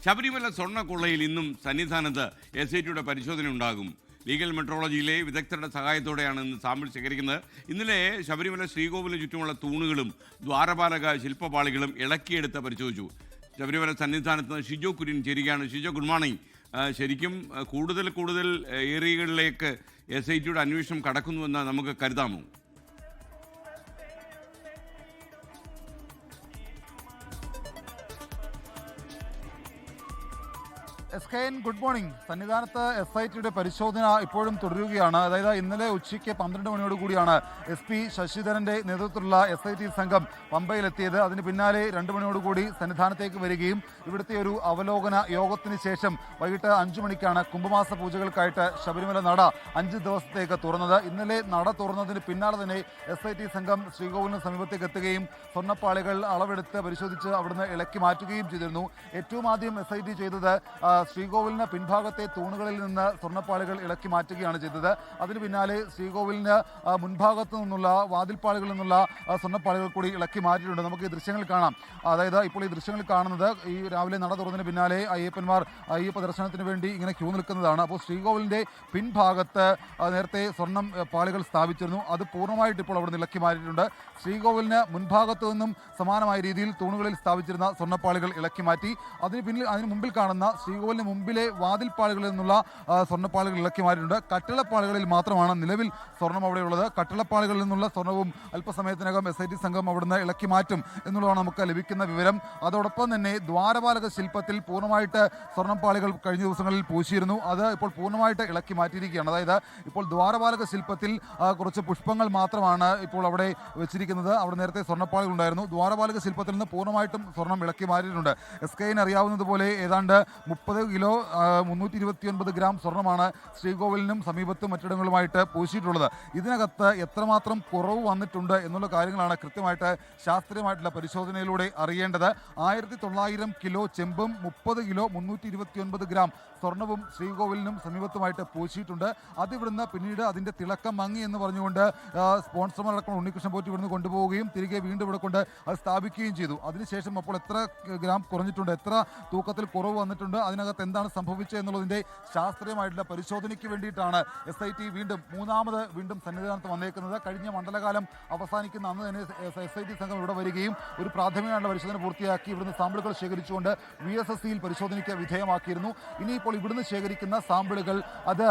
ശബരിമല സ്വർണ്ണക്കൊള്ളയിൽ ഇന്നും സന്നിധാനത്ത് SITയുടെ പരിശോധന ഉണ്ടാകും. ലീഗൽ മെട്രോളജിയിലെ വിദഗ്ധരുടെ സഹായത്തോടെയാണ് ഇന്ന് സാമ്പിൾ ശേഖരിക്കുന്നത്. ഇന്നലെ ശബരിമല ശ്രീകോവിലിന് ചുറ്റുമുള്ള തൂണുകളും ദ്വാരപാലക ശില്പപാളികളും ഇളക്കിയെടുത്ത് പരിശോധിച്ചു. ശബരിമല സന്നിധാനത്ത് ഷിജോ കുര്യൻ ചേരുകയാണ്. Shijo, good morning. ശരിക്കും കൂടുതൽ ഏരിയകളിലേക്ക് SITയുടെ അന്വേഷണം കടക്കുന്നുവെന്ന് നമുക്ക് കരുതാമോ? SKN, good morning. സന്നിധാനത്ത് SITയുടെ പരിശോധന ഇപ്പോഴും തുടരുകയാണ്. അതായത് ഇന്നലെ ഉച്ചയ്ക്ക് 12 മണിയോടുകൂടിയാണ് SP ശശിധരന്റെ നേതൃത്വത്തിലുള്ള SIT സംഘം പമ്പയിലെത്തിയത്. അതിന് പിന്നാലെ 2 മണിയോടുകൂടി സന്നിധാനത്തേക്ക് വരികയും ഇവിടുത്തെ ഒരു അവലോകന യോഗത്തിന് ശേഷം വൈകിട്ട് 5 മണിക്കാണ് കുംഭമാസ പൂജകൾക്കായിട്ട് ശബരിമല നട 5 ദിവസത്തേക്ക് തുറന്നത്. ഇന്നലെ നട തുറന്നതിന് പിന്നാലെ തന്നെ SIT സംഘം ശ്രീകോവിലിന് സമീപത്തേക്ക് എത്തുകയും സ്വർണ്ണപ്പാളികൾ അളവെടുത്ത് പരിശോധിച്ച് അവിടുന്ന് ഇളക്കി മാറ്റുകയും ചെയ്തിരുന്നു. ഏറ്റവും ആദ്യം SIT ചെയ്തത് ശ്രീകോവിലിന് പിൻഭാഗത്തെ തൂണുകളിൽ നിന്ന് സ്വർണ്ണപ്പാളികൾ ഇളക്കി മാറ്റുകയാണ് ചെയ്തത്. അതിന് പിന്നാലെ ശ്രീകോവിലിന് മുൻഭാഗത്തു നിന്നുള്ള വാതിൽപ്പാളികളിൽ നിന്നുള്ള സ്വർണ്ണപ്പാളികൾ കൂടി ഇളക്കി മാറ്റിയിട്ടുണ്ട്. നമുക്ക് ഈ ദൃശ്യങ്ങൾ കാണാം. അതായത് ഇപ്പോൾ ഈ ദൃശ്യങ്ങൾ കാണുന്നത് ഈ രാവിലെ നട തുറന്നതിന് പിന്നാലെ അയ്യപ്പന്മാർ അയ്യപ്പ ദർശനത്തിന് വേണ്ടി ഇങ്ങനെ ക്യൂ നിൽക്കുന്നതാണ്. അപ്പോൾ ശ്രീകോവിലിൻ്റെ പിൻഭാഗത്ത് നേരത്തെ സ്വർണ്ണം പാളികൾ സ്ഥാപിച്ചിരുന്നു. അത് പൂർണ്ണമായിട്ട് ഇപ്പോൾ അവിടെ ഇളക്കി മാറ്റിയിട്ടുണ്ട്. ശ്രീകോവിലിന് മുൻഭാഗത്തു നിന്നും സമാനമായ രീതിയിൽ തൂണുകളിൽ സ്ഥാപിച്ചിരുന്ന സ്വർണ്ണപ്പാളികൾ ഇളക്കി മാറ്റി. അതിന് മുമ്പിൽ കാണുന്ന ശ്രീകോവിലിന് മുമ്പിലെ വാതിൽപ്പാളികളിൽ നിന്നുള്ള സ്വർണ്ണപ്പാളികൾ ഇളക്കി മാറ്റിയിട്ടുണ്ട്. കട്ടിളപ്പാളികളിൽ മാത്രമാണ് നിലവിൽ സ്വർണം അവിടെയുള്ളത്. കട്ടിളപ്പാളികളിൽ നിന്നുള്ള സ്വർണവും അല്പസമയത്തിനകം SIT സംഘം അവിടുന്ന് ഇളക്കി മാറ്റും എന്നുള്ളതാണ് നമുക്ക് ലഭിക്കുന്ന വിവരം. അതോടൊപ്പം തന്നെ ദ്വാരപാലക ശില്പത്തിൽ പൂർണ്ണമായിട്ട് സ്വർണ്ണപ്പാളികൾ കഴിഞ്ഞ ദിവസങ്ങളിൽ പൂശിയിരുന്നു. അത് ഇപ്പോൾ പൂർണ്ണമായിട്ട് ഇളക്കി മാറ്റിയിരിക്കുകയാണ്. അതായത് ഇപ്പോൾ ദ്വാരപാലക ശില്പത്തിൽ കുറച്ച് പുഷ്പങ്ങൾ മാത്രമാണ് ഇപ്പോൾ അവിടെ വെച്ചിരിക്കുന്നത്. അവിടെ നേരത്തെ സ്വർണ്ണപ്പാളികൾ ഉണ്ടായിരുന്നു. ദ്വാരപാലക ശില്പത്തിൽ നിന്ന് പൂർണ്ണമായിട്ടും സ്വർണം ഇളക്കി മാറ്റിയിട്ടുണ്ട്. SKN അറിയാവുന്നതുപോലെ ഏതാണ്ട് 30 കിലോ 329 ഗ്രാം സ്വർണ്ണമാണ് ശ്രീകോവിലിനും സമീപത്തും മറ്റിടങ്ങളുമായിട്ട് പൂശിയിട്ടുള്ളത്. ഇതിനകത്ത് എത്രമാത്രം കുറവ് വന്നിട്ടുണ്ട് എന്നുള്ള കാര്യങ്ങളാണ് കൃത്യമായിട്ട് ശാസ്ത്രീയമായിട്ടുള്ള പരിശോധനയിലൂടെ അറിയേണ്ടത്. 1900 കിലോ ചെമ്പും 30 കിലോ 329 ഗ്രാം സ്വർണവും ശ്രീകോവിലിനും സമീപത്തുമായിട്ട് പൂശിയിട്ടുണ്ട്. അതിവിടുന്ന് പിന്നീട് അതിൻ്റെ തിളക്കം മങ്ങി എന്ന് പറഞ്ഞുകൊണ്ട് സ്പോൺസർമാരടക്കം ഉണ്ണികൃഷ്ണൻ പോറ്റി ഇവിടുന്ന് കൊണ്ടുപോവുകയും തിരികെ വീണ്ടും ഇവിടെ കൊണ്ട് അത് സ്ഥാപിക്കുകയും ചെയ്തു. അതിനുശേഷം അപ്പോൾ എത്ര ഗ്രാം കുറഞ്ഞിട്ടുണ്ട്, എത്ര തൂക്കത്തിൽ കുറവ് വന്നിട്ടുണ്ട്, അതിനകത്ത് എന്താണ് സംഭവിച്ചത് എന്നുള്ളതിൻ്റെ ശാസ്ത്രീയമായിട്ടുള്ള പരിശോധനയ്ക്ക് വേണ്ടിയിട്ടാണ് SIT വീണ്ടും സന്നിധാനത്ത് വന്നേക്കുന്നത്. കഴിഞ്ഞ മണ്ഡലകാലം അവസാനിക്കുന്ന അന്ന് തന്നെ SIT സംഘം ഇവിടെ വരികയും ഒരു പ്രാഥമികമായിട്ടുള്ള പരിശോധന പൂർത്തിയാക്കി ഇവിടുന്ന് സാമ്പിളുകൾ ശേഖരിച്ചുകൊണ്ട് VSSCയിൽ പരിശോധനയ്ക്ക് വിധേയമാക്കിയിരുന്നു. ഇനിയിപ്പോൾ ഇവിടുന്ന് ശേഖരിക്കുന്ന സാമ്പിളുകൾ അത്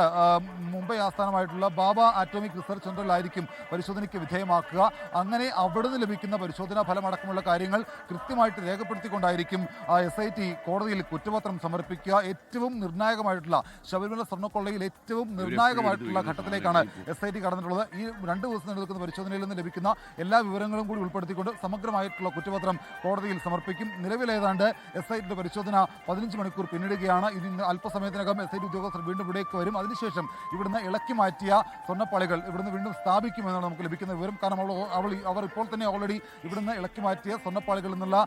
മുംബൈ ആസ്ഥാനമായിട്ടുള്ള ബാബ ആറ്റോമിക് റിസർച്ച് സെൻ്ററിലായിരിക്കും പരിശോധനയ്ക്ക് വിധേയമാക്കുക. അങ്ങനെ അവിടുന്ന് ലഭിക്കുന്ന പരിശോധനാ ഫലമടക്കമുള്ള കാര്യങ്ങൾ കൃത്യമായിട്ട് രേഖപ്പെടുത്തിക്കൊണ്ടായിരിക്കും SIT കോടതിയിൽ കുറ്റപത്രം സമർപ്പിക്കുക. ഏറ്റവും നിർണായകമായിട്ടുള്ള ശബരിമല സ്വർണ്ണക്കൊള്ളയിൽ ഏറ്റവും നിർണായകമായിട്ടുള്ള ഘട്ടത്തിലേക്കാണ് SIT കടന്നിട്ടുള്ളത്. ഈ 2 ദിവസം നടക്കുന്ന പരിശോധനയിൽ നിന്ന് ലഭിക്കുന്ന എല്ലാ വിവരങ്ങളും കൂടി ഉൾപ്പെടുത്തിക്കൊണ്ട് സമഗ്രമായിട്ടുള്ള കുറ്റപത്രം കോടതിയിൽ സമർപ്പിക്കും. നിലവിൽ ഏതാണ്ട് SITയുടെ പരിശോധന 15 മണിക്കൂർ പിന്നിടുകയാണ്. ഇതിന് അല്പസമയത്തിനകം SIT ഉദ്യോഗസ്ഥർ വീണ്ടും ഇവിടേക്ക് വരും. അതിനുശേഷം ഇവിടുന്ന് ഇളക്കി മാറ്റിയ സ്വർണ്ണപ്പാളികൾ ഇവിടുന്ന് വീണ്ടും സ്ഥാപിക്കുമെന്നാണ് നമുക്ക് ലഭിക്കുന്ന വിവരം. കാരണം അവർ ഇപ്പോൾ തന്നെ ഓൾറെഡി ഇവിടുന്ന് ഇളക്കി മാറ്റിയ സ്വർണ്ണപ്പാളികളിൽ നിന്നുള്ള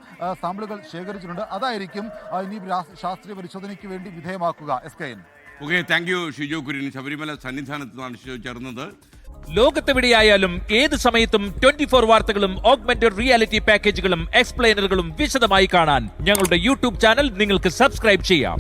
സാമ്പിളുകൾ ശേഖരിച്ചിട്ടുണ്ട്. അതായിരിക്കും ഇനി ശാസ്ത്രീയ പരിശോധനയ്ക്ക് വേണ്ടി വിധേയമാക്കുക. SKN. Okay, thank you Shijo Kurian. Sabarimala സന്നിധാനത്ത് നിന്നാണ് ഷിജോ ചേർന്നത്. ലോകത്തെവിടെയായാലും ഏത് സമയത്തും 24 വാർത്തകളും ഓഗ്മെന്റഡ് റിയാലിറ്റി പാക്കേജുകളും എക്സ്പ്ലെയിനറുകളും വിശദമായി കാണാൻ ഞങ്ങളുടെ YouTube ചാനൽ നിങ്ങൾക്ക് സബ്സ്ക്രൈബ് ചെയ്യാം.